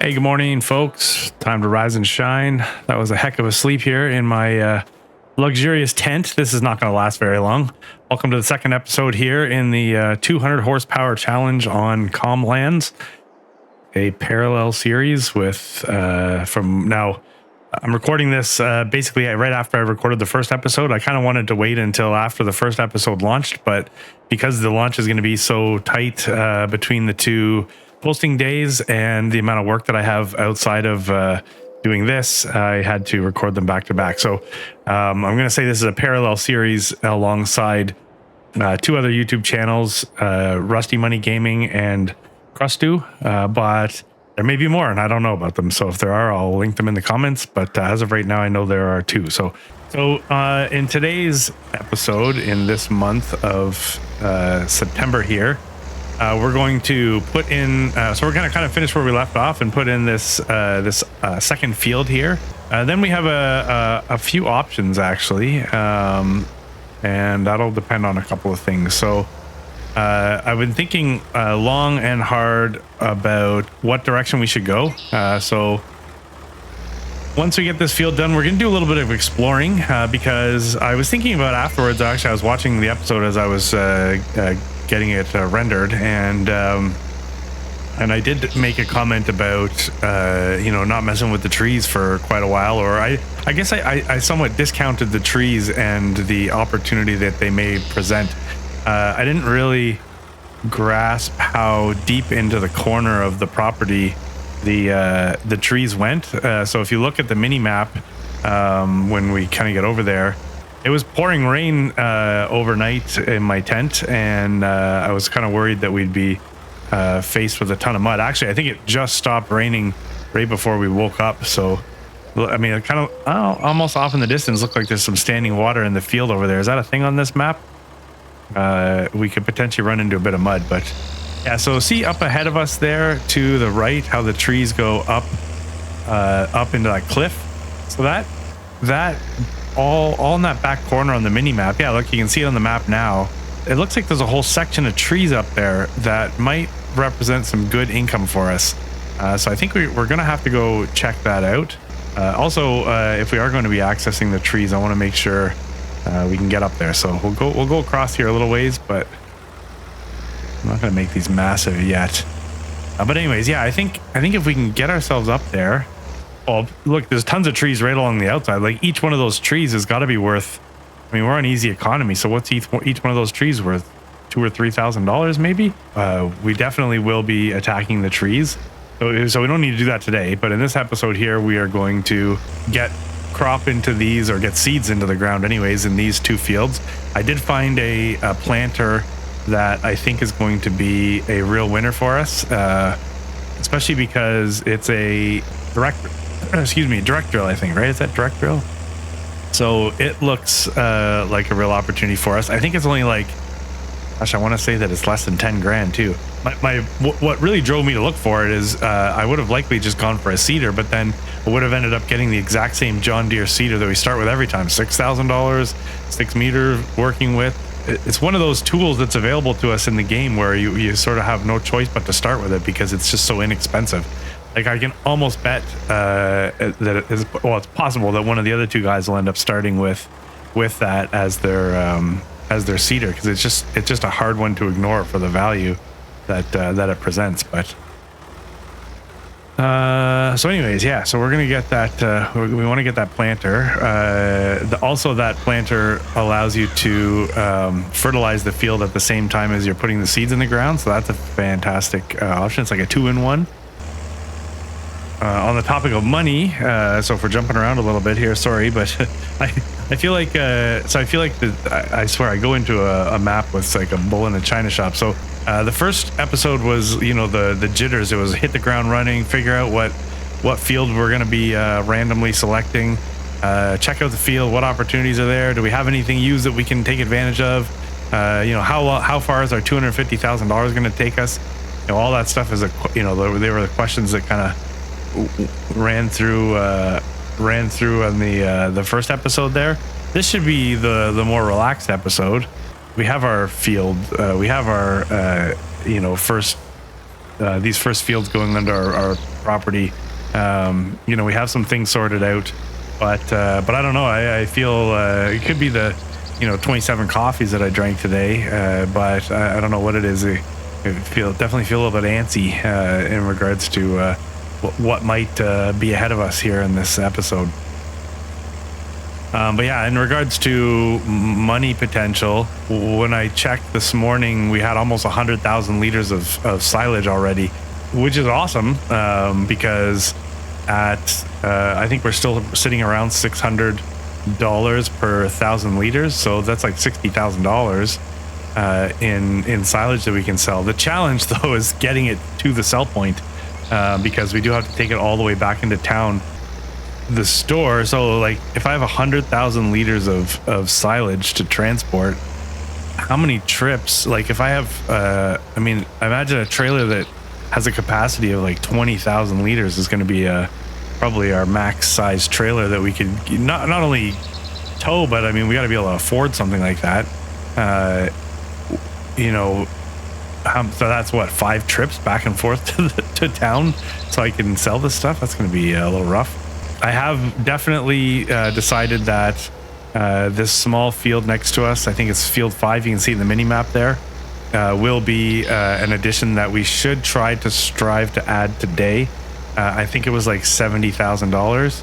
Hey, good morning, folks. Time to rise and shine. That was a heck of a sleep here in my luxurious tent. This is not going to last very long. Welcome to the second episode here in the 200 horsepower challenge on Calm Lands, a parallel series with from now. I'm recording this basically right after I recorded the first episode. I kind of wanted to wait until after the first episode launched, but because the launch is going to be so tight between the two posting days and the amount of work that I have outside of doing this, I had to record them back to back. So I'm going to say this is a parallel series alongside two other YouTube channels, Rusty Money Gaming and Crustu, but there may be more and I don't know about them. So if there are, I'll link them in the comments. But as of right now, I know there are two. So in today's episode, in this month of September here, we're going to put in, so we're going to kind of finish where we left off and put in this second field here. Then we have a few options actually, and that'll depend on a couple of things. So I've been thinking long and hard about what direction we should go. So once we get this field done, we're going to do a little bit of exploring because I was thinking about afterwards. Actually, I was watching the episode as I was getting it rendered, and I did make a comment about not messing with the trees for quite a while, or I guess I somewhat discounted the trees and the opportunity that they may present. I didn't really grasp how deep into the corner of the property the trees went. So if you look at the mini map, when we kind of get over there, it was pouring rain overnight in my tent, and I was kind of worried that we'd be faced with a ton of mud. Actually, I think it just stopped raining right before we woke up. So, I mean, it kind of almost off in the distance looked like there's some standing water in the field over there. Is that a thing on this map? We could potentially run into a bit of mud, but yeah. So see up ahead of us there to the right, how the trees go up into that cliff. So that all in that back corner on the mini map. Yeah, look, you can see it on the map now. It looks like there's a whole section of trees up there that might represent some good income for us. So I think we're going to have to go check that out. Also, if we are going to be accessing the trees, I want to make sure we can get up there. So we'll go across here a little ways, but I'm not going to make these massive yet. But anyways, yeah, I think if we can get ourselves up there. Oh, look, there's tons of trees right along the outside. Like each one of those trees has got to be worth, I mean, we're on easy economy. So what's each one of those trees worth? $2,000 or $3,000 maybe? We definitely will be attacking the trees. So we don't need to do that today. But in this episode here, we are going to get crop into these, or get seeds into the ground anyways, in these two fields. I did find a planter that I think is going to be a real winner for us, especially because it's a direct drill, I think, right? Is that direct drill? So it looks like a real opportunity for us. I think it's only like, gosh, I want to say that it's less than 10 grand too. What really drove me to look for it is I would have likely just gone for a cedar, but then I would have ended up getting the exact same John Deere cedar that we start with every time, $6,000, 6 meter working with. It's one of those tools that's available to us in the game where you sort of have no choice but to start with it because it's just so inexpensive. Like I can almost bet that it's possible that one of the other two guys will end up starting with that as their cedar, because it's just a hard one to ignore for the value that it presents. But so anyways, yeah, so we're gonna get that. We want to get that planter. Also, that planter allows you to fertilize the field at the same time as you're putting the seeds in the ground. So that's a fantastic option. It's like a 2-in-1. On the topic of money, so if we're jumping around a little bit here, sorry, but I feel like I swear I go into a map with like a bull in a china shop. So the first episode was the jitters. It was hit the ground running, figure out what field we're going to be randomly selecting, check out the field, what opportunities are there, do we have anything used that we can take advantage of, how far is our $250,000 going to take us, all that stuff is they were the questions that kind of ran through on the first episode there. This should be the more relaxed episode. We have our field, we have our first these first fields going under our property. We have some things sorted out, but I don't know. I feel it could be the 27 coffees that I drank today, but I don't know what it is. I definitely feel a little bit antsy in regards to what might be ahead of us here in this episode. But yeah, in regards to money potential, when I checked this morning, we had almost 100,000 liters of silage already, which is awesome, because I think we're still sitting around $600 per 1,000 liters. So that's like $60,000 in silage that we can sell. The challenge, though, is getting it to the sell point, because we do have to take it all the way back into town. The store, so like if I have 100,000 liters of silage to transport, how many trips? Like if I have I imagine a trailer that has a capacity of like 20,000 liters is going to be probably our max size trailer that we could not only tow, but I mean we got to be able to afford something like that. So that's what, 5 trips back and forth to town so I can sell this stuff. That's going to be a little rough. I have definitely decided that this small field next to us, I think it's field 5, you can see in the mini map there, will be an addition that we should try to strive to add today. I think it was like $70,000.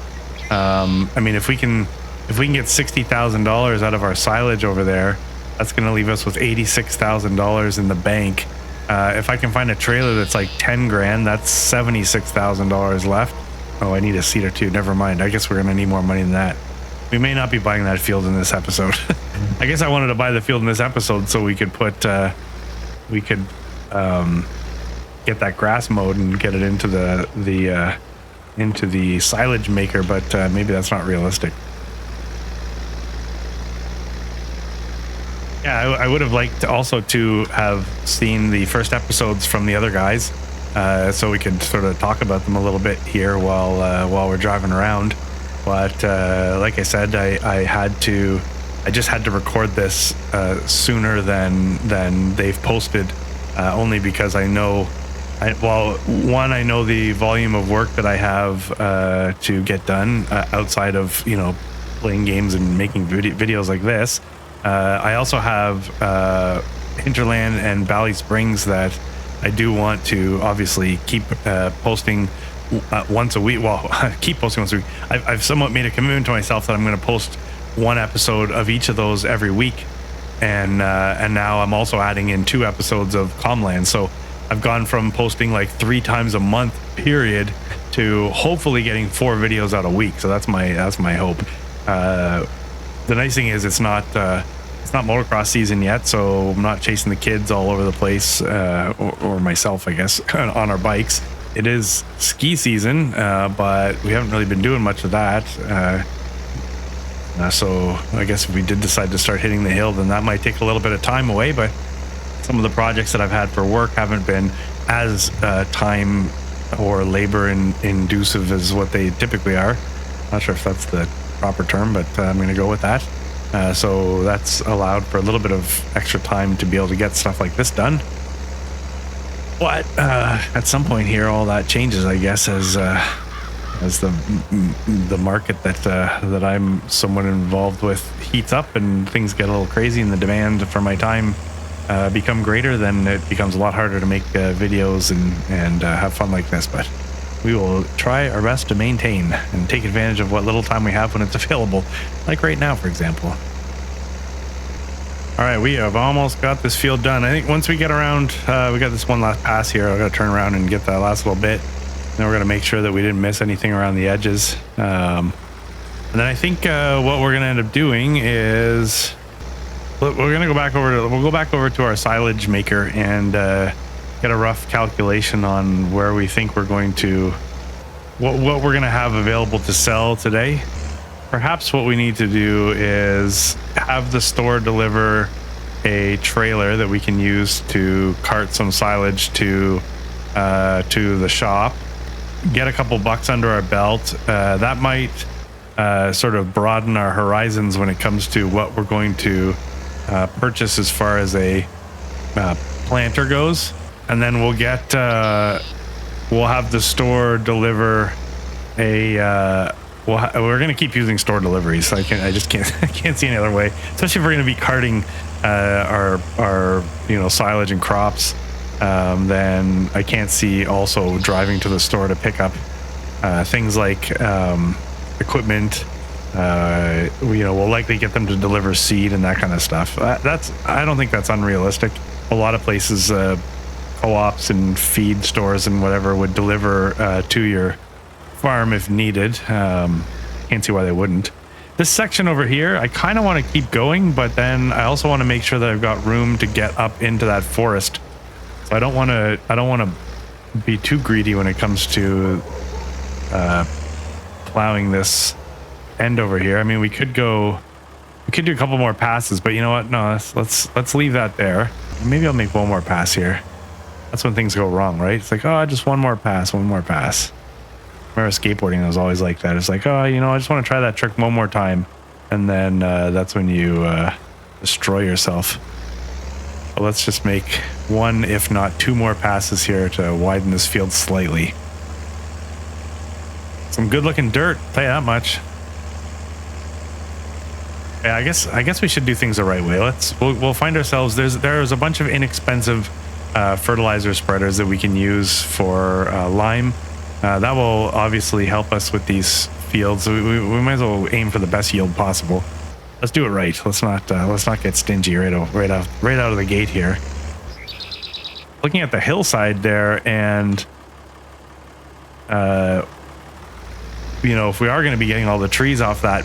I mean, if we can get $60,000 out of our silage over there, that's going to leave us with $86,000 in the bank. If I can find a trailer that's like 10 grand, that's $76,000 left. Oh, I need a seat or two. Never mind. I guess we're going to need more money than that. We may not be buying that field in this episode. I guess I wanted to buy the field in this episode so we could get that grass mowed and get it into the silage maker, but maybe that's not realistic. Yeah, I would have liked also to have seen the first episodes from the other guys, so we could sort of talk about them a little bit here while we're driving around. But like I said, I just had to record this sooner than they've posted, only because I know, I know the volume of work that I have to get done outside of playing games and making videos like this. I also have Hinterland and Valley Springs that I do want to obviously keep posting once a week. Well, keep posting once a week. I've somewhat made a commitment to myself that I'm going to post one episode of each of those every week, and now I'm also adding in 2 episodes of Comland. So I've gone from posting like 3 times a month period to hopefully getting 4 videos out a week. So that's my hope. The nice thing is it's not motocross season yet, so I'm not chasing the kids all over the place, or myself, I guess, on our bikes. It is ski season, but we haven't really been doing much of that. So I guess if we did decide to start hitting the hill, then that might take a little bit of time away, but some of the projects that I've had for work haven't been as time or labor inducive as what they typically are. Not sure if that's the proper term, but I'm going to go with that. So that's allowed for a little bit of extra time to be able to get stuff like this done. But at some point here, all that changes, I guess, as the market that I'm somewhat involved with heats up and things get a little crazy and the demand for my time become greater. Then it becomes a lot harder to make videos and have fun like this. But we will try our best to maintain and take advantage of what little time we have when it's available, like right now, for example. All right, we have almost got this field done. I think once we get around, we got this one last pass here. I got to turn around and get that last little bit. Then we're going to make sure that we didn't miss anything around the edges. And then I think what we're going to end up doing is we're going to go back over to our silage maker and get a rough calculation on where we think we're going to, what we're going to have available to sell today. Perhaps what we need to do is have the store deliver a trailer that we can use to cart some silage to the shop, get a couple bucks under our belt. That might sort of broaden our horizons when it comes to what we're going to purchase as far as a planter goes. and then we'll get we'll have the store deliver a we're going to keep using store deliveries. I just can't I can't see any other way, especially if we're going to be carting our silage and crops. Then I can't see also driving to the store to pick up things like equipment. We'll likely get them to deliver seed and that kind of stuff. I don't think that's unrealistic. A lot of places, co-ops and feed stores and whatever, would deliver to your farm if needed. Can't see why they wouldn't. This section over here, I kind of want to keep going, but then I also want to make sure that I've got room to get up into that forest. So I don't want to be too greedy when it comes to plowing this end over here. I mean, we could do a couple more passes, but you know what? No, let's leave that there. Maybe I'll make one more pass here. That's when things go wrong, right? It's like, oh, just one more pass. I remember skateboarding, it was always like that. It's like, oh, I just want to try that trick one more time, and then that's when you destroy yourself. But let's just make one, if not two more passes here to widen this field slightly. Some good looking dirt, I'll tell you that much. Yeah, I guess we should do things the right way. We'll find ourselves, there's a bunch of inexpensive fertilizer spreaders that we can use for lime. That will obviously help us with these fields. We might as well aim for the best yield possible. Let's do it right. Let's not get stingy right out of the gate here. Looking at the hillside there, and if we are going to be getting all the trees off that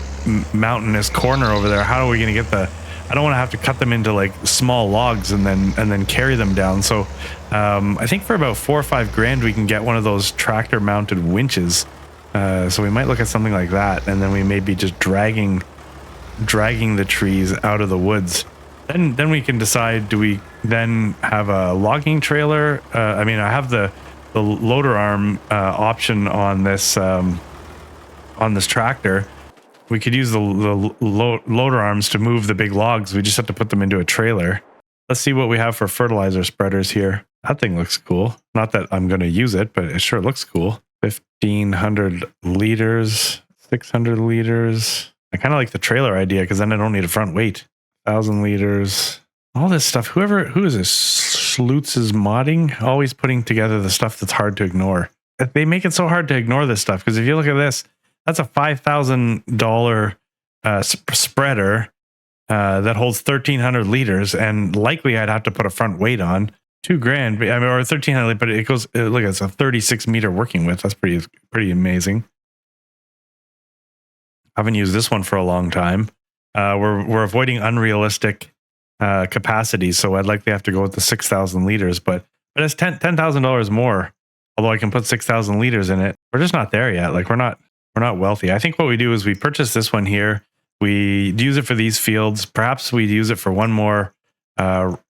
mountainous corner over there, how are we going to get I don't want to have to cut them into like small logs and then carry them down. So I think for about $4 or $5 grand we can get one of those tractor mounted winches. So we might look at something like that, and then we may be just dragging the trees out of the woods. Then we can decide, do we then have a logging trailer? I mean, I have the loader arm option on this tractor. We could use the loader arms to move the big logs. We just have to put them into a trailer. Let's see what we have for fertilizer spreaders here. That thing looks cool. Not that I'm going to use it, but it sure looks cool. 1,500 liters, 600 liters. I kind of like the trailer idea because then I don't need a front weight. 1,000 liters. All this stuff. Who is this? Schlutz is modding, always putting together the stuff that's hard to ignore. They make it so hard to ignore this stuff, because if you look at this, that's a $5,000 spreader that holds 1,300 liters, and likely I'd have to put a front weight on. $2 grand, I mean, or 1,300, but it goes. Look, it's a 36 meter working width. That's pretty amazing. I haven't used this one for a long time. We're avoiding unrealistic capacities, so I'd likely have to go with the 6,000 liters, but it's $10,000 more. Although I can put 6,000 liters in it, we're just not there yet. Like we're not wealthy. I think what we do is we purchase this one here. We use it for these fields. Perhaps we'd use it for one more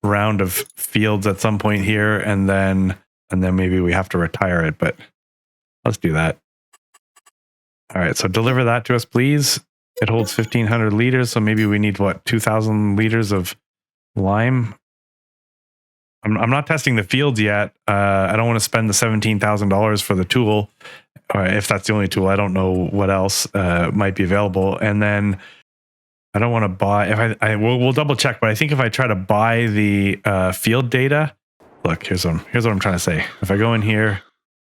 round of fields at some point here, and then maybe we have to retire it. But let's do that. All right. So deliver that to us, please. It holds 1,500 liters, so maybe we need 2,000 liters of lime. I'm not testing the fields yet. I don't want to spend the $17,000 for the tool. If that's the only tool, I don't know what else might be available. And then I don't want to buy. We'll double check, but I think if I try to buy the field data, look, here's what I'm trying to say. If I go in here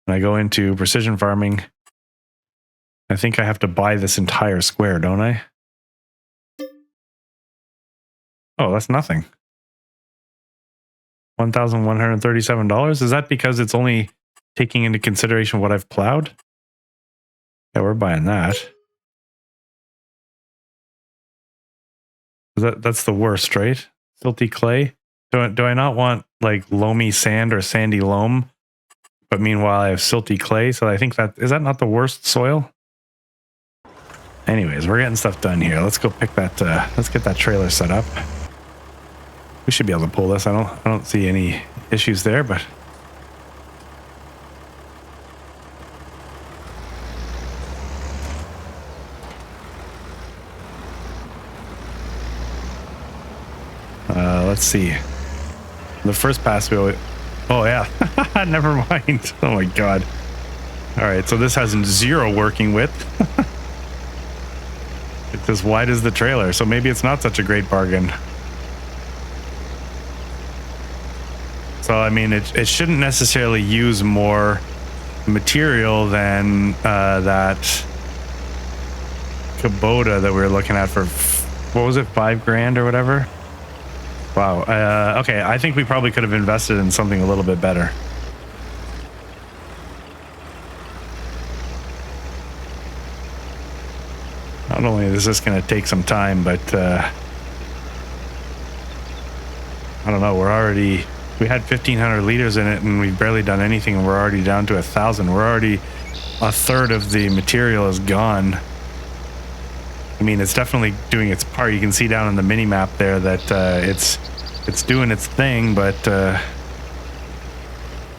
and I go into precision farming, I think I have to buy this entire square, don't I? Oh, that's nothing. $1,137. Is that because it's only taking into consideration what I've plowed? Yeah, we're buying that. That's the worst, right? Silty clay. Do I not want like loamy sand or sandy loam? But meanwhile, I have silty clay. So I think is that not the worst soil? Anyways, we're getting stuff done here. Let's go pick that. Let's get that trailer set up. We should be able to pull this. I don't see any issues there, but let's see. The first pass we Oh yeah, never mind. Oh my god. All right, so this has 0 working width. It's as wide as the trailer, so maybe it's not such a great bargain. So I mean, it shouldn't necessarily use more material than that Kubota that we were looking at for, what was it, $5,000 or whatever. Wow. Okay, I think we probably could have invested in something a little bit better. Not only is this going to take some time, but I don't know, we had 1,500 liters in it and we've barely done anything, and we're already down to 1,000. We're already a third of the material is gone. I mean, it's definitely doing its part. You can see down in the mini map there that it's doing its thing, but I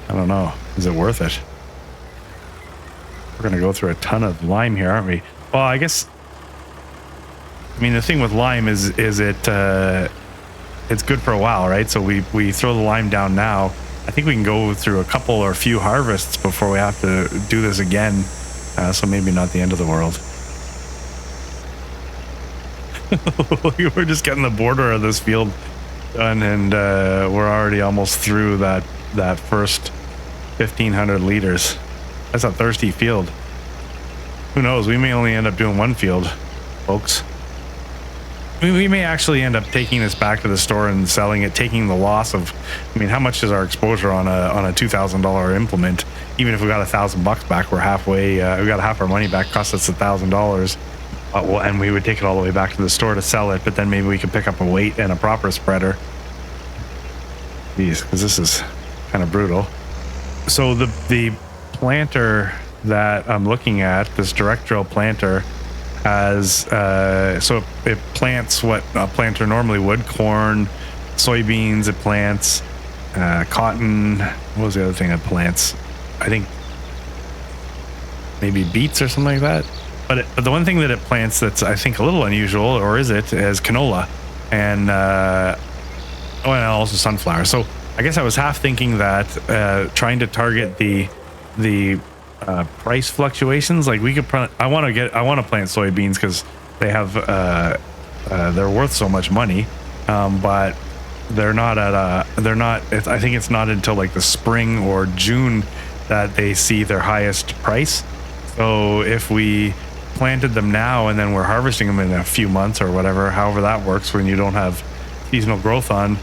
don't know. Is it worth it? We're going to go through a ton of lime here, aren't we? Well, I guess, I mean, the thing with lime is it's good for a while, right? So we throw the lime down now. I think we can go through a couple or a few harvests before we have to do this again. So maybe not the end of the world. We're just getting the border of this field done, and we're already almost through that first 1,500 liters. That's a thirsty field. Who knows? We may only end up doing one field, folks. We may actually end up taking this back to the store and selling it, taking the loss of, I mean, how much is our exposure on a $2,000 implement? Even if we got $1,000 back, we're halfway, we got half our money back, cost us $1,000. Well, and we would take it all the way back to the store to sell it, but then maybe we could pick up a weight and a proper spreader. Jeez, because this is kind of brutal. So the planter that I'm looking at, this direct drill planter, has so it plants what a planter normally would: corn, soybeans. It plants cotton. What was the other thing it plants? I think maybe beets or something like that. But the one thing that it plants that's, I think, a little unusual, or is canola, and also sunflower. So I guess I was half thinking that trying to target the price fluctuations, like we could I want to plant soybeans because they have they're worth so much money, but they're not I think it's not until like the spring or June that they see their highest price. So if we planted them now and then we're harvesting them in a few months or whatever, however that works, when you don't have seasonal growth on,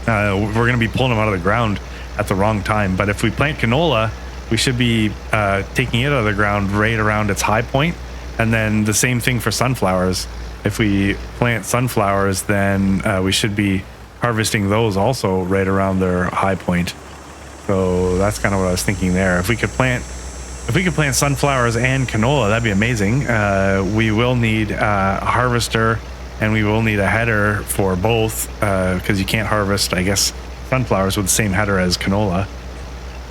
we're going to be pulling them out of the ground at the wrong time. But if we plant canola, we should be taking it out of the ground right around its high point. And then the same thing for sunflowers. If we plant sunflowers, then we should be harvesting those also right around their high point. So that's kind of what I was thinking there. If we could plant sunflowers and canola, that'd be amazing. We will need a harvester, and we will need a header for both, because you can't harvest, I guess, sunflowers with the same header as canola.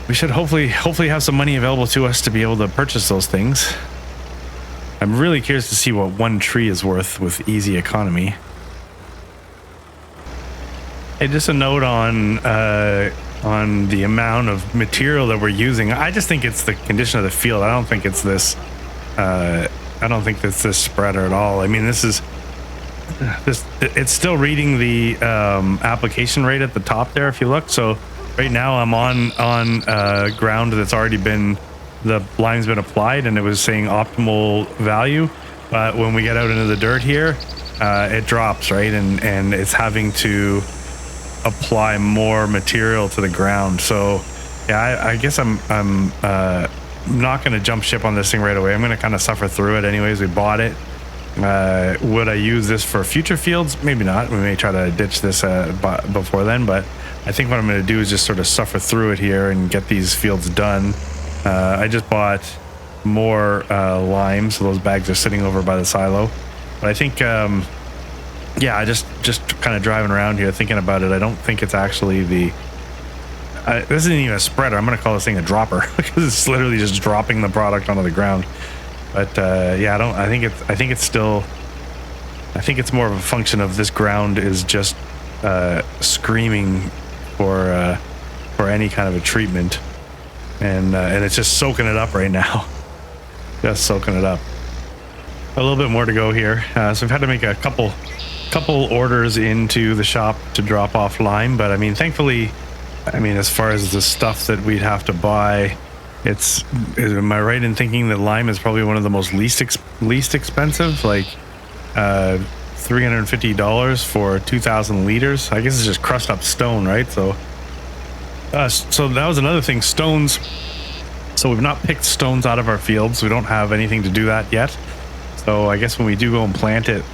We should hopefully have some money available to us to be able to purchase those things. I'm really curious to see what one tree is worth with easy economy. Hey, just a note on the amount of material that we're using. I just think it's the condition of the field. I don't think it's this spreader at all. I mean, it's still reading the application rate at the top there if you look. So right now I'm on ground that's already been, the lime's been applied, and it was saying optimal value. But when we get out into the dirt here, it drops, right? And it's having to apply more material to the ground. So yeah, I guess I'm not going to jump ship on this thing right away. I'm going to kind of suffer through it anyways. We bought it. Would I use this for future fields? Maybe not. We may try to ditch this before then, but I think what I'm going to do is just sort of suffer through it here and get these fields done. I just bought more lime, so those bags are sitting over by the silo. But I think yeah, I just kind of driving around here thinking about it. I don't think it's actually this isn't even a spreader. I'm going to call this thing a dropper because it's literally just dropping the product onto the ground. But yeah, I think it's more of a function of this ground is just screaming for for any kind of a treatment, and it's just soaking it up right now. Just soaking it up. A little bit more to go here, so we've had to make a couple orders into the shop to drop off lime, but I mean, thankfully, I mean, as far as the stuff that we'd have to buy, am I right in thinking that lime is probably one of the most least expensive, like $350 for 2,000 liters? I guess it's just crushed up stone, right? So that was another thing, stones. So we've not picked stones out of our fields. We don't have anything to do that yet. So I guess when we do go and plant it,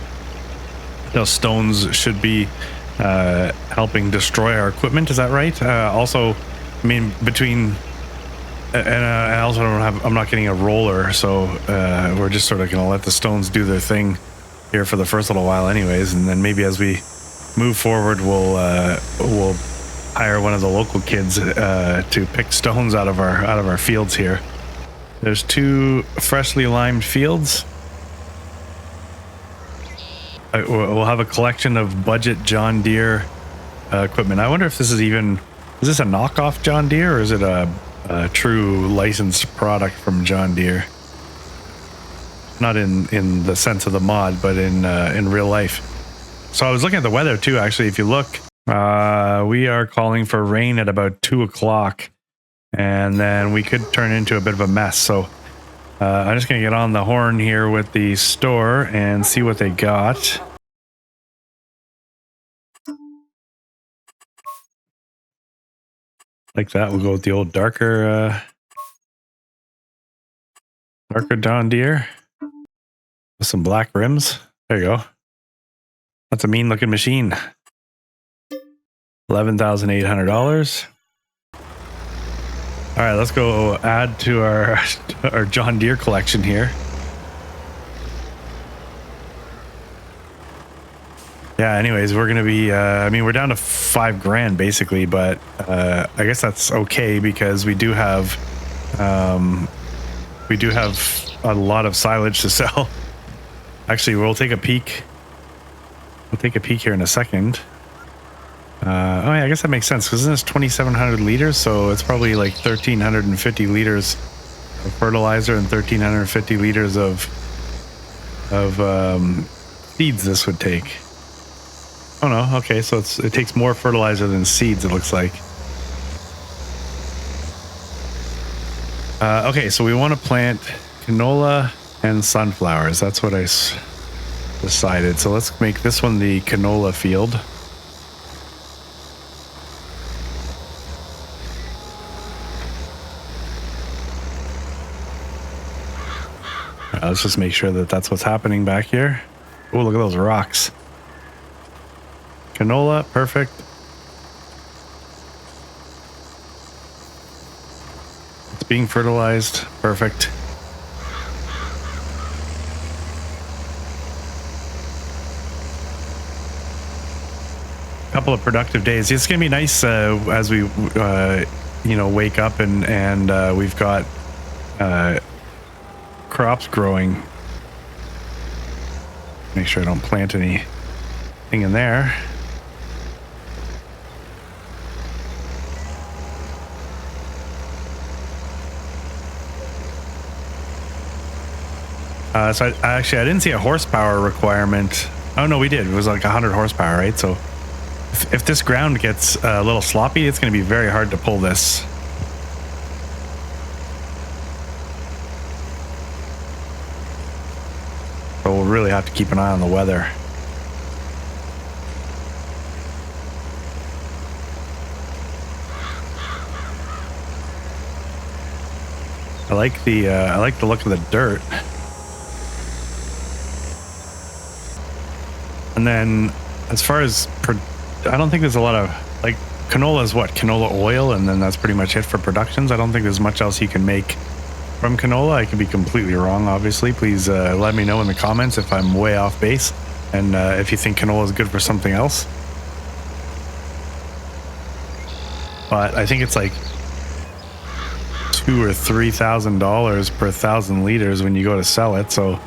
those stones should be helping destroy our equipment. Is that right? Also, I mean, I also I'm not getting a roller, so we're just sort of going to let the stones do their thing here for the first little while anyways, and then maybe as we move forward, we'll hire one of the local kids to pick stones out of our fields here. There's 2 freshly limed fields. We'll have a collection of budget John Deere equipment. I wonder if is this a knockoff John Deere, or is it a true licensed product from John Deere? Not in the sense of the mod, but in real life. So I was looking at the weather too, actually. If you look, we are calling for rain at about 2 o'clock, and then we could turn into a bit of a mess. So I'm just going to get on the horn here with the store and see what they got. Like that, we'll go with the old darker John Deere with some black rims. There you go. That's a mean looking machine. $11,800. All right, let's go add to our John Deere collection here. Yeah, anyways, we're going to be, I mean, we're down to $5,000 basically, but I guess that's okay because we do have a lot of silage to sell. Actually, we'll take a peek. We'll take a peek here in a second. Oh yeah, I guess that makes sense because isn't this 2,700 liters? So it's probably like 1,350 liters of fertilizer and 1,350 liters of seeds this would take. Oh no, okay, so it takes more fertilizer than seeds, it looks like. Okay, so we want to plant canola and sunflowers. That's what I decided. So let's make this one the canola field. Let's just make sure that that's what's happening back here. Oh, look at those rocks. Canola, perfect. It's being fertilized, perfect. Couple of productive days. It's gonna be nice as we, wake up and we've got crops growing. Make sure I don't plant anything in there. So I didn't see a horsepower requirement. Oh no, we did. It was like 100 horsepower, right? So if this ground gets a little sloppy, it's going to be very hard to pull this. So we'll really have to keep an eye on the weather. I like the look of the dirt. And then as far as I don't think there's a lot of, like, canola is what? Canola oil, and then that's pretty much it for productions. I don't think there's much else you can make from canola. I could be completely wrong, obviously. Please let me know in the comments if I'm way off base, and if you think canola is good for something else. But I think it's like $2,000 or $3,000 per 1,000 liters when you go to sell it. So,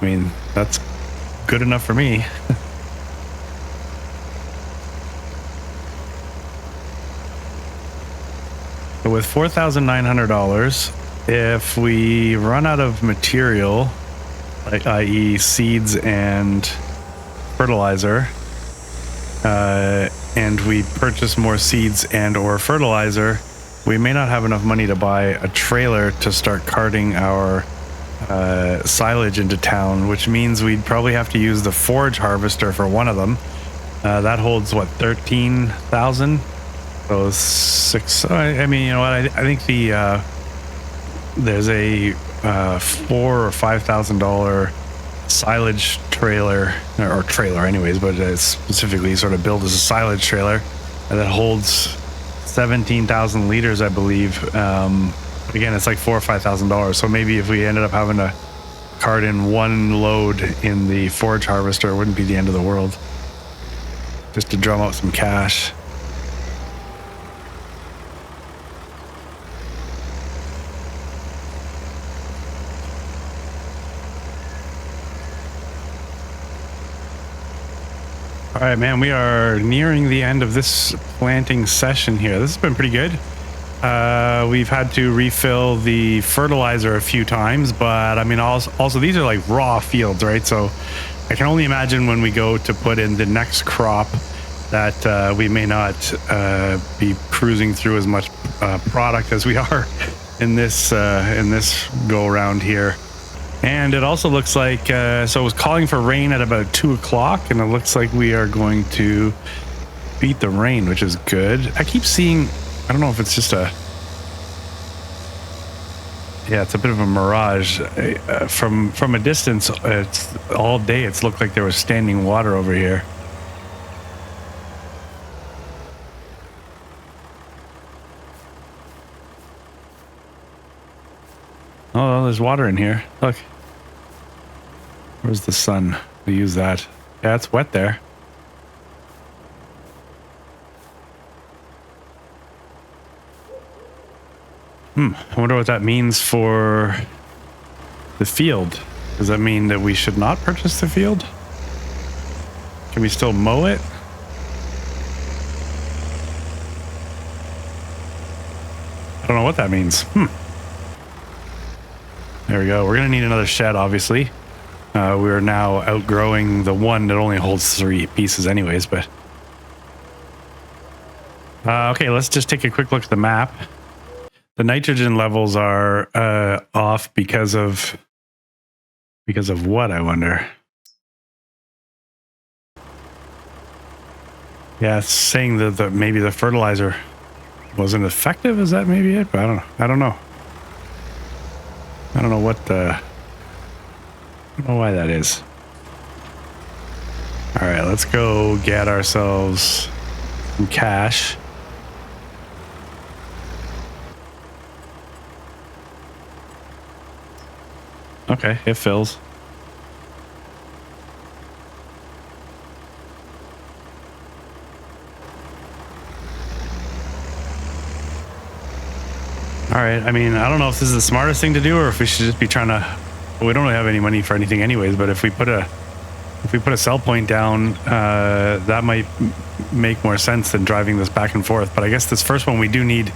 I mean, that's good enough for me. So with $4,900, if we run out of material, like i.e. seeds and fertilizer, and we purchase more seeds and or fertilizer, we may not have enough money to buy a trailer to start carting our silage into town, which means we'd probably have to use the forage harvester for one of them. That holds what, 13,000? So six. I mean, you know what? I think there's a $4,000 or $5,000 silage trailer, or trailer anyways, but it's specifically sort of built as a silage trailer that holds 17,000 liters, I believe. Again, it's like $4,000 or $5,000. So maybe if we ended up having to cart in one load in the forage harvester, it wouldn't be the end of the world. Just to drum out some cash. All right, man, we are nearing the end of this planting session here. This has been pretty good. We've had to refill the fertilizer a few times, but I mean, also these are like raw fields, right? So I can only imagine when we go to put in the next crop that we may not be cruising through as much product as we are in this go around here. And it also looks like, so it was calling for rain at about 2 o'clock, and it looks like we are going to beat the rain, which is good. I keep seeing, I don't know if it's just it's a bit of a mirage. From a distance, it's all day, it's looked like there was standing water over here. Oh, there's water in here. Look. Where's the sun? We use that. Yeah, it's wet there. I wonder what that means for the field. Does that mean that we should not purchase the field? Can we still mow it? I don't know what that means. There we go. We're going to need another shed, obviously. We're now outgrowing the one that only holds 3 pieces anyways, but... okay, let's just take a quick look at the map. The nitrogen levels are off because of what, I wonder? Yeah, it's saying that maybe the fertilizer wasn't effective. Is that maybe it? But I don't know. I don't know what I don't know why that is. All right, let's go get ourselves some cash. Okay, it fills. All right, I mean, I don't know if this is the smartest thing to do or if we should just be trying to... Well, we don't really have any money for anything anyways, but if we put a sell point down, that might make more sense than driving this back and forth. But I guess this first one we do need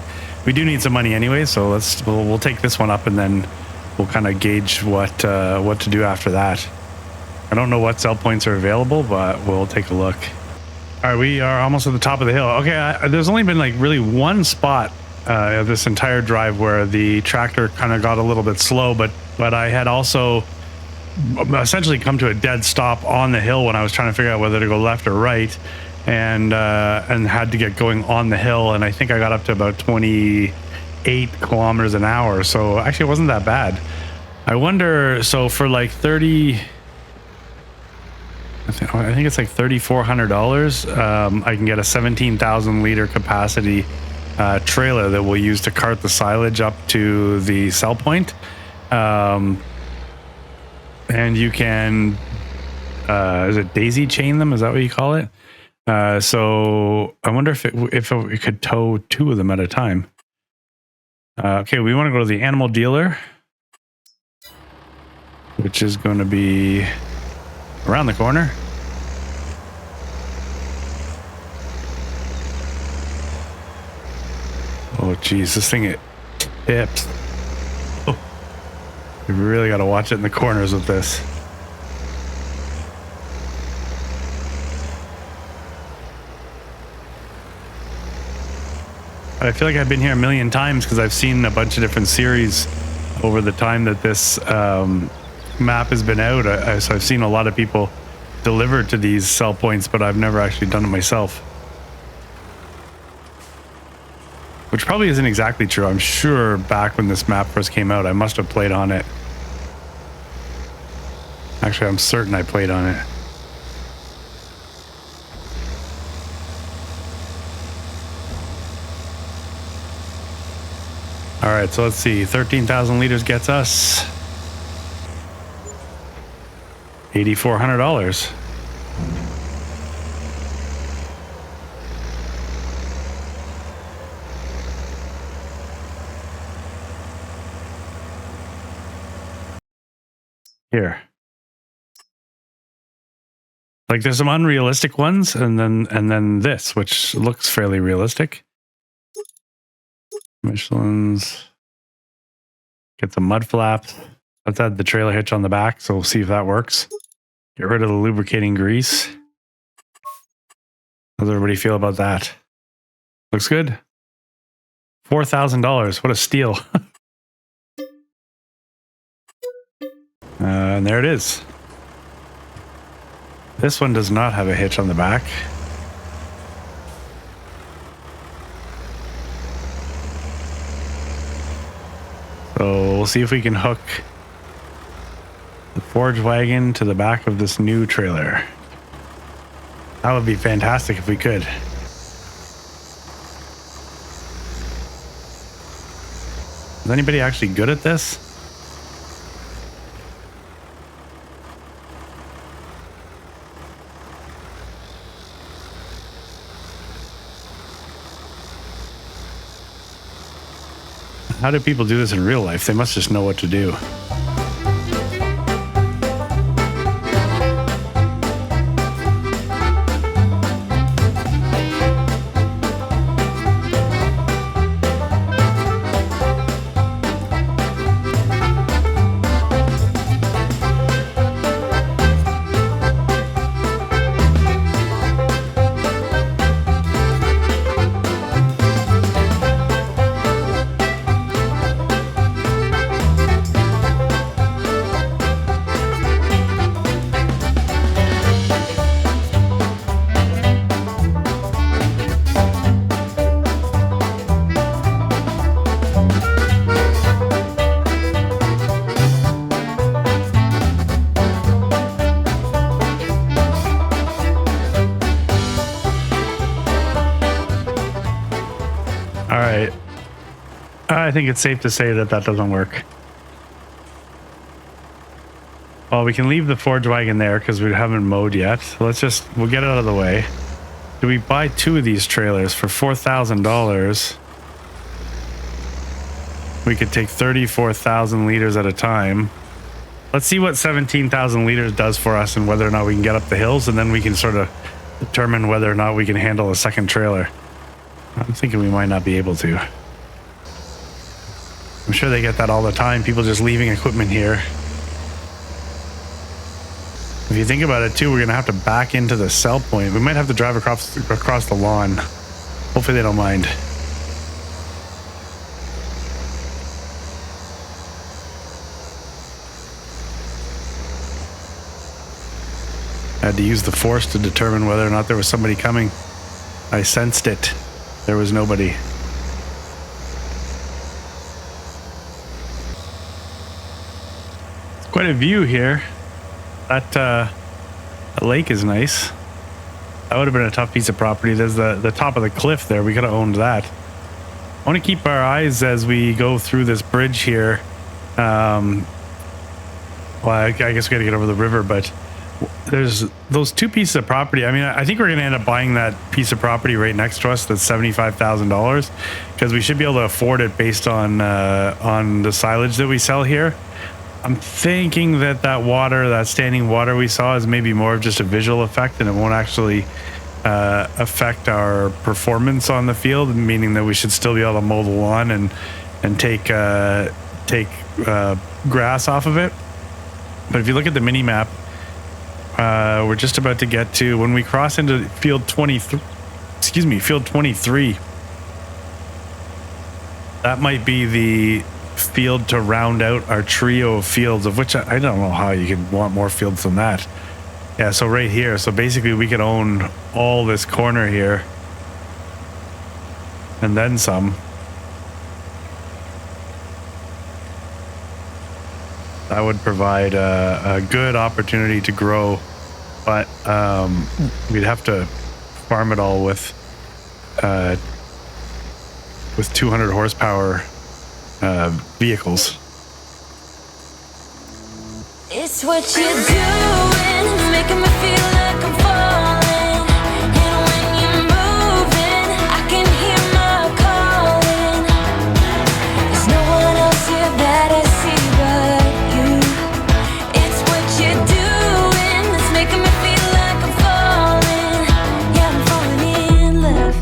some money anyway, so we'll take this one up and then we'll kind of gauge what to do after that. I don't know what sell points are available, but we'll take a look. All right, we are almost at the top of the hill. Okay, there's only been like really one spot this entire drive where the tractor kind of got a little bit slow, but I had also essentially come to a dead stop on the hill when I was trying to figure out whether to go left or right, and had to get going on the hill, and I think I got up to about 28 kilometers an hour, so actually it wasn't that bad. I wonder, so for like 30, I think it's like $3,400, I can get a 17,000 liter capacity trailer that we'll use to cart the silage up to the sell point. And you can, is it daisy chain them? Is that what you call it? So I wonder if it could tow 2 of them at a time. Okay, we want to go to the animal dealer, which is going to be around the corner. Oh, geez, this thing, it tips. Oh, you really got to watch it in the corners with this. I feel like I've been here a million times because I've seen a bunch of different series over the time that this map has been out. So I've seen a lot of people deliver to these sell points, but I've never actually done it myself. Which probably isn't exactly true. I'm sure back when this map first came out, I must have played on it. Actually, I'm certain I played on it. All right, so let's see. 13,000 liters gets us $8,400. Here. Like there's some unrealistic ones, and then this, which looks fairly realistic. Michelin's. Get the mud flaps. Let's add the trailer hitch on the back, so we'll see if that works. Get rid of the lubricating grease. How does everybody feel about that? Looks good. $4,000. What a steal. And there it is. This one does not have a hitch on the back. So we'll see if we can hook the forge wagon to the back of this new trailer. That would be fantastic if we could. Is anybody actually good at this? How do people do this in real life? They must just know what to do. All right. I think it's safe to say that that doesn't work. Well, we can leave the forge wagon there because we haven't mowed yet. We'll get it out of the way. Do we buy two of these trailers for $4,000? We could take 34,000 liters at a time. Let's see what 17,000 liters does for us and whether or not we can get up the hills, and then we can sort of determine whether or not we can handle a second trailer. I'm thinking we might not be able to. I'm sure they get that all the time. People just leaving equipment here. If you think about it too, we're going to have to back into the sell point. We might have to drive across the lawn. Hopefully they don't mind. I had to use the force to determine whether or not there was somebody coming. I sensed it. There was nobody. It's quite a view here. That lake is nice. That would have been a tough piece of property. There's the top of the cliff there. We could have owned that. I want to keep our eyes as we go through this bridge here. Well, I guess we got to get over the river, but there's those two pieces of property. I mean, I think we're going to end up buying that piece of property right next to us. That's $75,000 because we should be able to afford it based on the silage that we sell here. I'm thinking that water, that standing water we saw, is maybe more of just a visual effect, and it won't actually affect our performance on the field, meaning that we should still be able to mow the lawn and take grass off of it. But if you look at the mini map, we're just about to get to, when we cross into field 23, field 23, that might be the field to round out our trio of fields, of which I don't know how you could want more fields than that. Yeah, so right here, so basically we could own all this corner here and then some. That would provide a good opportunity to grow, but we'd have to farm it all with 200 horsepower vehicles. It's what you're doing, it's making me feel like I'm falling. And when you're moving, I can hear my calling. There's no one else here that I see but you. It's what you're doing, it's making me feel like I'm falling. Yeah, I'm falling in love.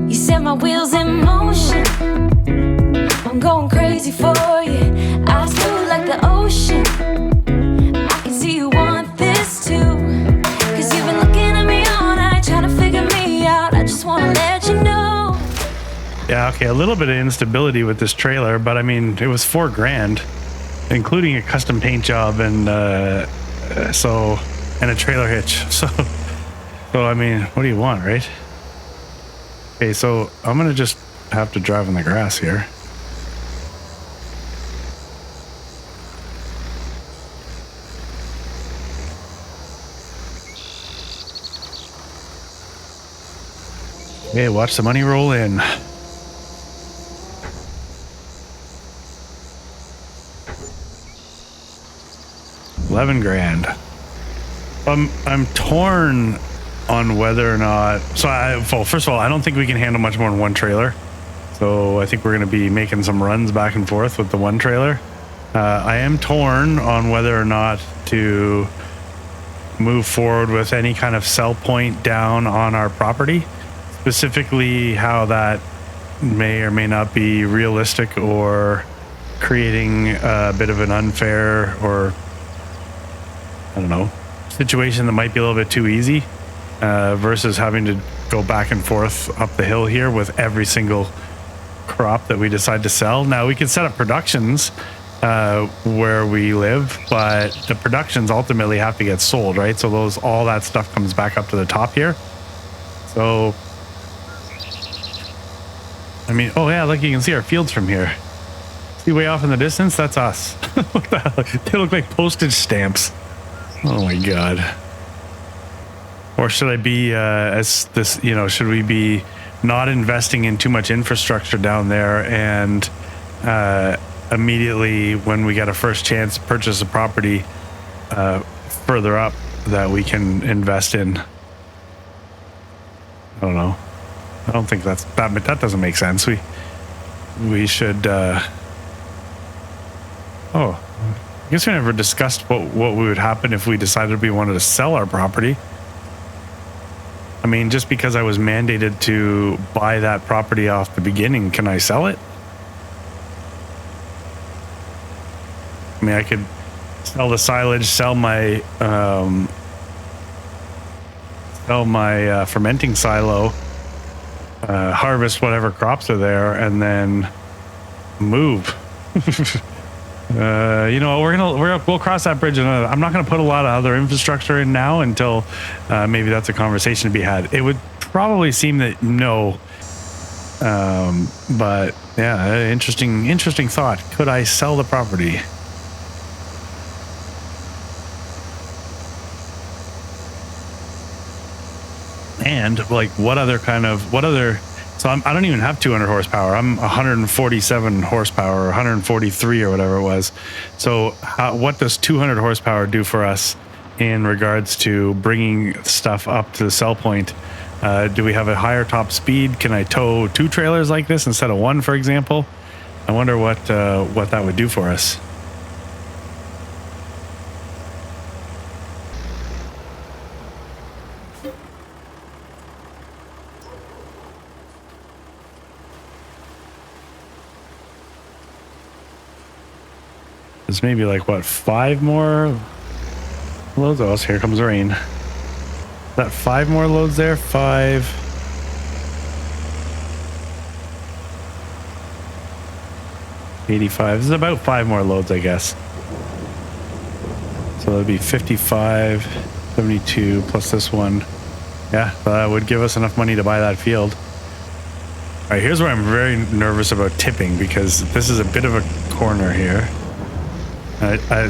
You set my wheels in motion, I'm going crazy for you. Eyes blue like the ocean, I can see you want this too. Cause you've been looking at me all night, trying to figure me out. I just wanna let you know. Yeah, okay, a little bit of instability with this trailer, but I mean, it was $4,000, including a custom paint job and a trailer hitch. So I mean, what do you want, right? Okay, so I'm gonna just have to drive in the grass here. Okay, watch the money roll in. $11,000. I'm torn on whether or not. Well, first of all, I don't think we can handle much more than one trailer. So I think we're going to be making some runs back and forth with the one trailer. I am torn on whether or not to move forward with any kind of sell point down on our property. Specifically, how that may or may not be realistic or creating a bit of an unfair, or I don't know, situation that might be a little bit too easy, versus having to go back and forth up the hill here with every single crop that we decide to sell. Now we can set up productions where we live, but the productions ultimately have to get sold, right? So all that stuff comes back up to the top here. So I mean, oh yeah, look, you can see our fields from here. See way off in the distance? That's us. What the hell? They look like postage stamps. Oh my god. Or should I be should we be not investing in too much infrastructure down there, and immediately when we get a first chance to purchase a property further up that we can invest in? I don't know. I don't think that doesn't make sense. We should I guess we never discussed what would happen if we decided we wanted to sell our property. I mean, just because I was mandated to buy that property off the beginning, can I sell it? I mean, I could sell the silage, sell my fermenting silo, harvest whatever crops are there, and then move. We'll cross that bridge. I'm not gonna put a lot of other infrastructure in now until maybe that's a conversation to be had. It would probably seem that no, but yeah, interesting thought. Could I sell the property? And like, what other? So I don't even have 200 horsepower. I'm 147 horsepower, or 143 or whatever it was. So what does 200 horsepower do for us in regards to bringing stuff up to the sell point? Do we have a higher top speed? Can I tow 2 trailers like this instead of 1, for example? I wonder what that would do for us. There's maybe like what, 5 more loads? Oh, here comes the rain. Is that 5 more loads there? 5. 85. This is about 5 more loads, I guess. So that'd be 55, 72 plus this one. Yeah, that would give us enough money to buy that field. All right, here's where I'm very nervous about tipping, because this is a bit of a corner here.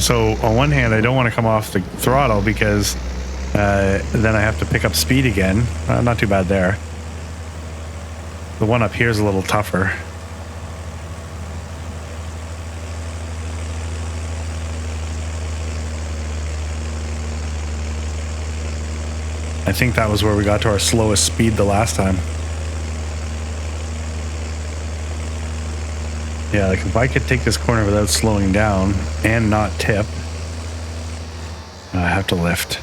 So on one hand, I don't want to come off the throttle because then I have to pick up speed again. Not too bad there. The one up here is a little tougher. I think that was where we got to our slowest speed the last time. Yeah, like if I could take this corner without slowing down and not tip, I have to lift.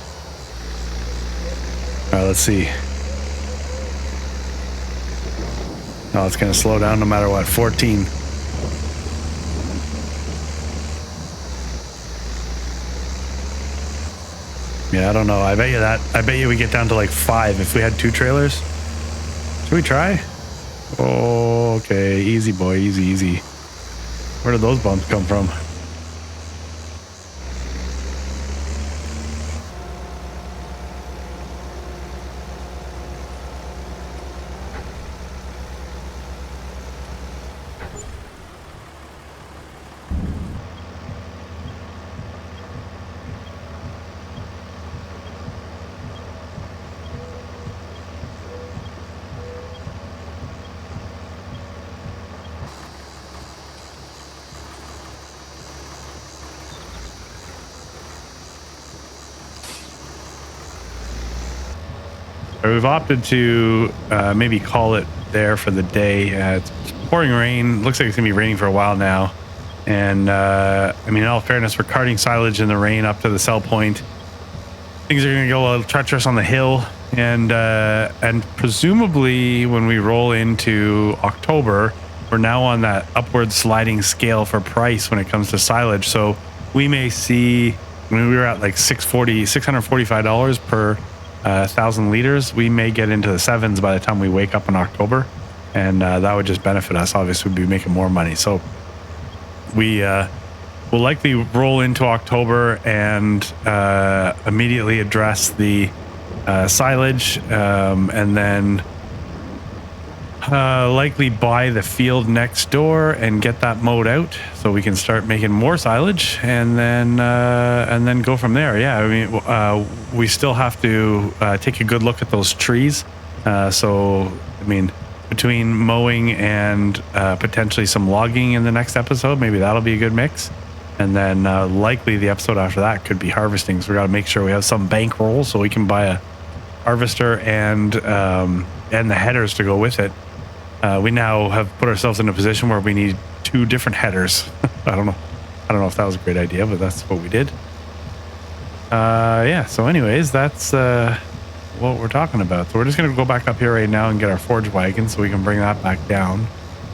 All right, let's see. No, it's going to slow down no matter what. 14. Yeah, I don't know. I bet you we get down to like 5 if we had 2 trailers. Should we try? Oh, okay. Easy, boy. Easy, easy. Where did those bumps come from? We've opted to maybe call it there for the day. It's pouring rain. Looks like it's gonna be raining for a while now. And I mean, in all fairness, we're carting silage in the rain up to the sell point. Things are gonna get a little treacherous on the hill, and presumably when we roll into October, we're now on that upward sliding scale for price when it comes to silage. So we may see, when we were at like $645 per 1,000 liters, we may get into the 7s by the time we wake up in October, and that would just benefit us. Obviously, we'd be making more money. So we will likely roll into October and immediately address the silage, and then likely buy the field next door and get that mowed out so we can start making more silage, and then go from there. Yeah, I mean, we still have to take a good look at those trees. So I mean, between mowing and potentially some logging in the next episode, maybe that'll be a good mix. And then likely the episode after that could be harvesting. So we got to make sure we have some bankroll so we can buy a harvester and the headers to go with it. We now have put ourselves in a position where we need 2 different headers. I don't know if that was a great idea, but that's what we did. Yeah, so anyways, that's what we're talking about. So we're just going to go back up here right now and get our forge wagon so we can bring that back down.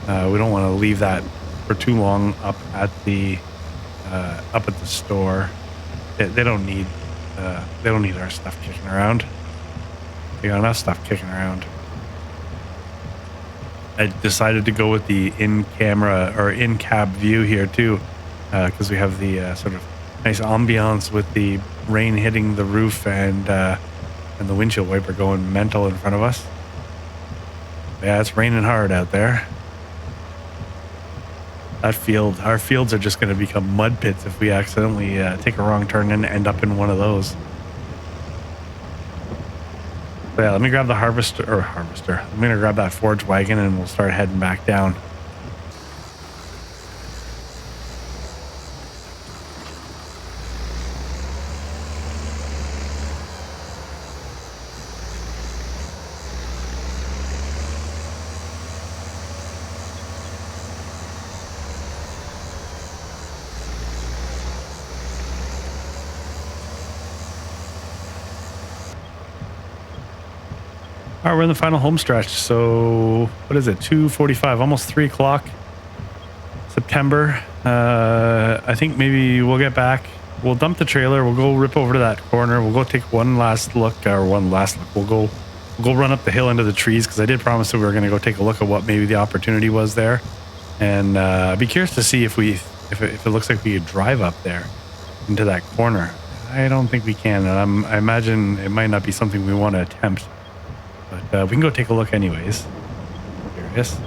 We don't want to leave that for too long up at the store. They don't need our stuff kicking around. They got enough stuff kicking around. I decided to go with the in-camera or in-cab view here too, because we have the sort of nice ambiance with the rain hitting the roof and the windshield wiper going mental in front of us. Yeah, it's raining hard out there. Our fields are just going to become mud pits if we accidentally take a wrong turn and end up in one of those. So yeah, let me grab the harvester. I'm going to grab that forge wagon and we'll start heading back down. All right, we're in the final home stretch. So what is it? 2:45, almost 3 o'clock. September. I think maybe we'll get back. We'll dump the trailer. We'll go rip over to that corner. We'll go take one last look, or one last look. We'll go run up the hill into the trees because I did promise that we were going to go take a look at what maybe the opportunity was there, and I'd be curious to see if it looks like we could drive up there into that corner. I don't think we can, and I imagine it might not be something we want to attempt, but we can go take a look anyways. Curious,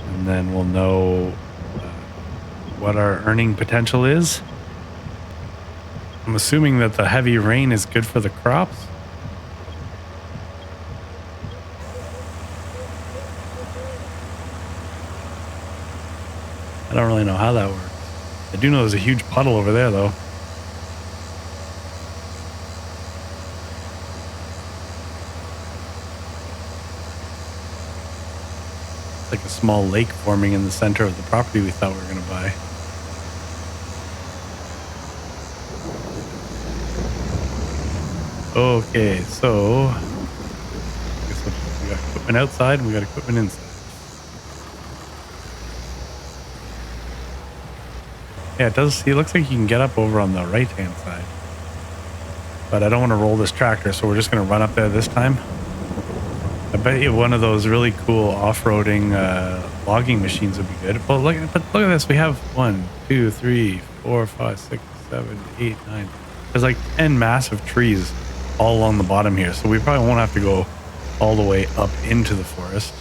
and then we'll know what our earning potential is. I'm assuming that the heavy rain is good for the crops. I don't really know how that works. I do know there's a huge puddle over there though. It's like a small lake forming in the center of the property we thought we were going to buy. Okay, so I guess we got equipment outside and we got equipment inside. Yeah, it does. It looks like you can get up over on the right hand side, but I don't want to roll this tractor, so we're just going to run up there this time. I bet you one of those really cool off-roading logging machines would be good. Well, look at this. We have 1, 2, 3, 4, 5, 6, 7, 8, 9. There's like 10 massive trees all along the bottom here, so we probably won't have to go all the way up into the forest.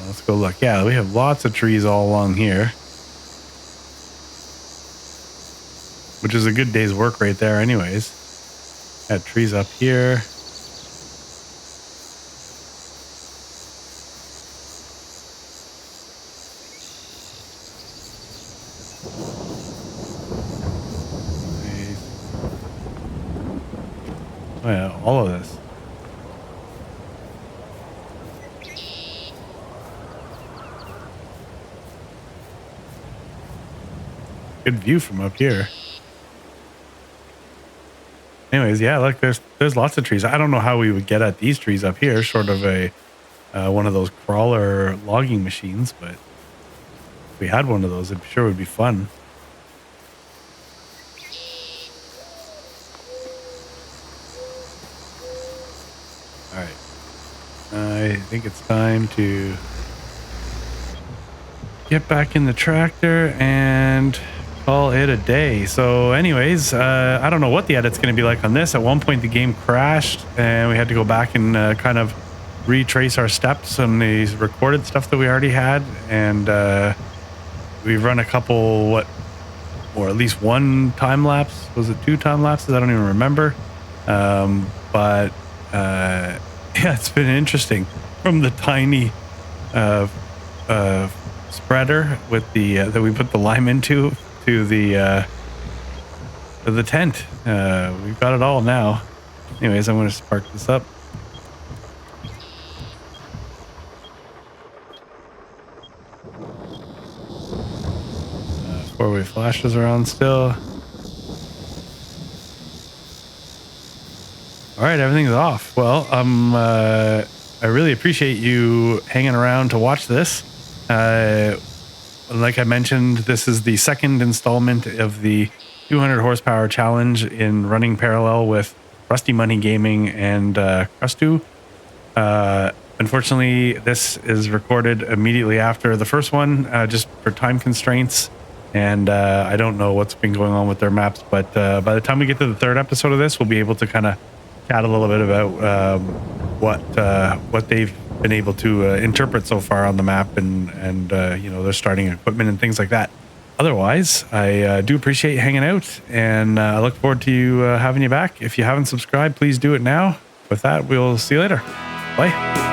Let's go look. Yeah, we have lots of trees all along here, which is a good day's work right there anyways. Got trees up here. Oh yeah, all of this. Good view from up here. Anyways, yeah, look, there's lots of trees. I don't know how we would get at these trees up here, short of a one of those crawler logging machines, but if we had one of those, I'm sure it would be fun. All right. I think it's time to get back in the tractor and call it a day. So anyways, I don't know what the edit's going to be like on this. At one point the game crashed and we had to go back and kind of retrace our steps on the recorded stuff that we already had, and we've run a couple, or at least one time lapse. Was it 2 time lapses? I don't even remember. But yeah, it's been interesting from the tiny spreader with the that we put the lime into to the tent. We've got it all now. Anyways, I'm going to spark this up. Four-way flashes are on still. All right, everything's off. Well, I really appreciate you hanging around to watch this. Like I mentioned, this is the second installment of the 200 horsepower challenge in running parallel with Rusty Money Gaming and Crustu. Unfortunately, this is recorded immediately after the first one, just for time constraints. And I don't know what's been going on with their maps, but by the time we get to the third episode of this, we'll be able to kind of chat a little bit about what they've been able to interpret so far on the map, and you know, their starting equipment and things like that. Otherwise, I do appreciate you hanging out, and I look forward to you having you back. If you haven't subscribed, please do it now. With that, we'll see you later. Bye.